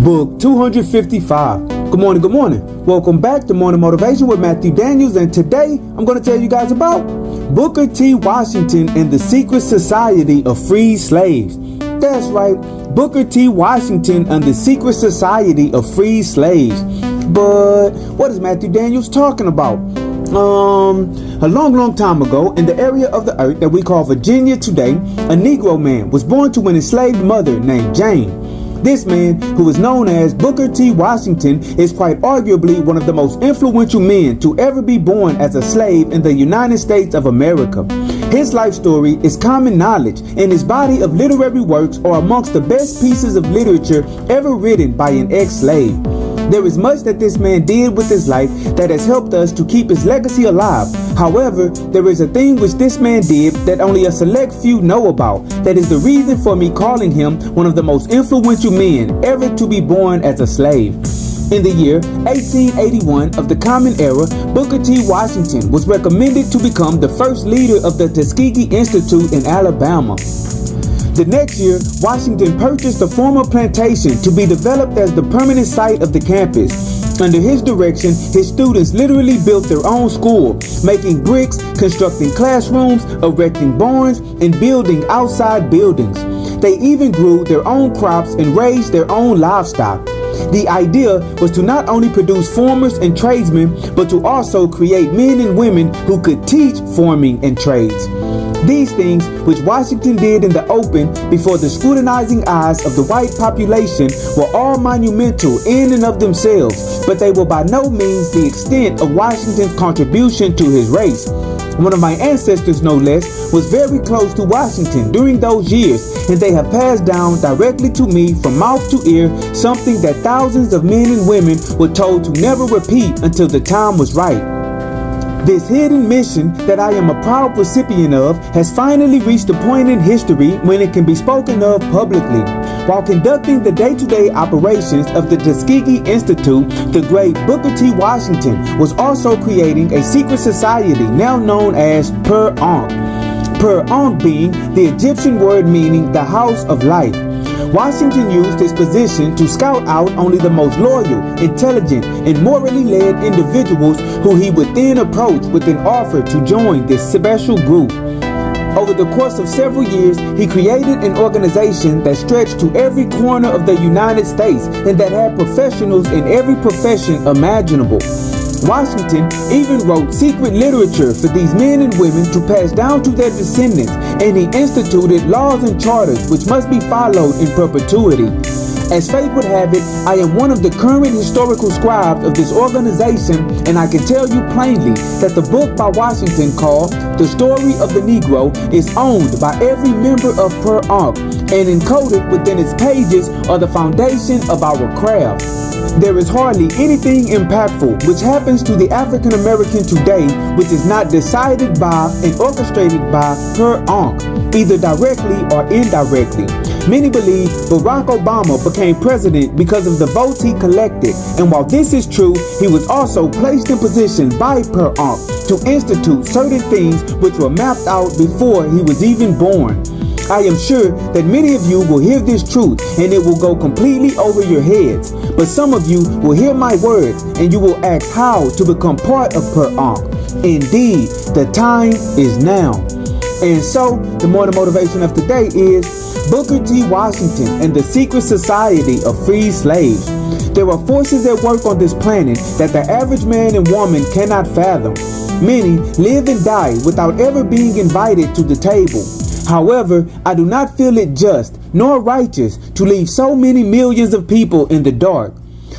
Book 255. Good morning. Welcome back to Morning Motivation with Matthew Daniels, and today I'm going to tell you guys about Booker T. Washington and the secret society of freed slaves. That's right, Booker T. Washington and the secret society of freed slaves. But what is Matthew Daniels talking about? A long time ago, in the area of the earth that we call Virginia today, a Negro man was born to an enslaved mother named Jane. This man, who is known as Booker T. Washington, is quite arguably one of the most influential men to ever be born as a slave in the United States of America. His life story is common knowledge, and his body of literary works are amongst the best pieces of literature ever written by an ex-slave. There is much that this man did with his life that has helped us to keep his legacy alive. However, there is a thing which this man did that only a select few know about. That is the reason for me calling him one of the most influential men ever to be born as a slave. In the year 1881 of the Common Era, Booker T. Washington was recommended to become the first leader of the Tuskegee Institute in Alabama. The next year, Washington purchased the former plantation to be developed as the permanent site of the campus. Under his direction, his students literally built their own school, making bricks, constructing classrooms, erecting barns, and building outside buildings. They even grew their own crops and raised their own livestock. The idea was to not only produce farmers and tradesmen, but to also create men and women who could teach farming and trades. These things, which Washington did in the open before the scrutinizing eyes of the white population, were all monumental in and of themselves, but they were by no means the extent of Washington's contribution to his race. One of my ancestors, no less, was very close to Washington during those years, and they have passed down directly to me from mouth to ear something that thousands of men and women were told to never repeat until the time was right. This hidden mission that I am a proud recipient of has finally reached a point in history when it can be spoken of publicly. While conducting the day-to-day operations of the Tuskegee Institute, the great Booker T. Washington was also creating a secret society now known as Per Ankh. Per Ankh being the Egyptian word meaning the house of life. Washington used his position to scout out only the most loyal, intelligent, and morally led individuals who he would then approach with an offer to join this special group. Over the course of several years, he created an organization that stretched to every corner of the United States and that had professionals in every profession imaginable. Washington even wrote secret literature for these men and women to pass down to their descendants, and he instituted laws and charters which must be followed in perpetuity. As fate would have it, I am one of the current historical scribes of this organization, and I can tell you plainly that the book by Washington called The Story of the Negro is owned by every member of Per Ankh, and encoded within its pages are the foundation of our craft. There is hardly anything impactful which happens to the African American today which is not decided by and orchestrated by Per Ankh, either directly or indirectly. Many believe Barack Obama became president because of the votes he collected, and while this is true, he was also placed in position by Per Ankh to institute certain things which were mapped out before he was even born. I am sure that many of you will hear this truth and it will go completely over your heads. But some of you will hear my words and you will ask how to become part of Per Ankh. Indeed, the time is now. And so, the morning motivation of today is Booker T. Washington and the secret society of freed slaves. There are forces at work on this planet that the average man and woman cannot fathom. Many live and die without ever being invited to the table. However, I do not feel it just nor righteous to leave so many millions of people in the dark.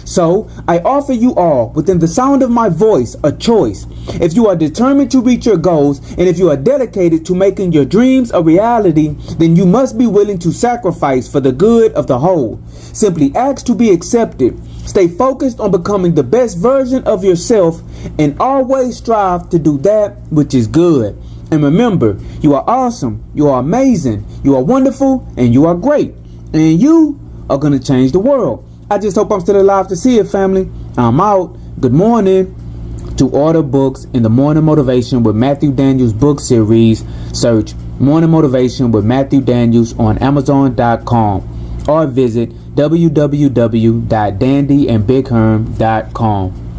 So, I offer you all, within the sound of my voice, a choice. If you are determined to reach your goals, and if you are dedicated to making your dreams a reality, then you must be willing to sacrifice for the good of the whole. Simply ask to be accepted. Stay focused on becoming the best version of yourself, and always strive to do that which is good. And remember, you are awesome, you are amazing, you are wonderful, and you are great. And you are going to change the world. I just hope I'm still alive to see it, family. I'm out. Good morning. To order books in the Morning Motivation with Matthew Daniels book series, search Morning Motivation with Matthew Daniels on Amazon.com. or visit www.dandyandbigherm.com.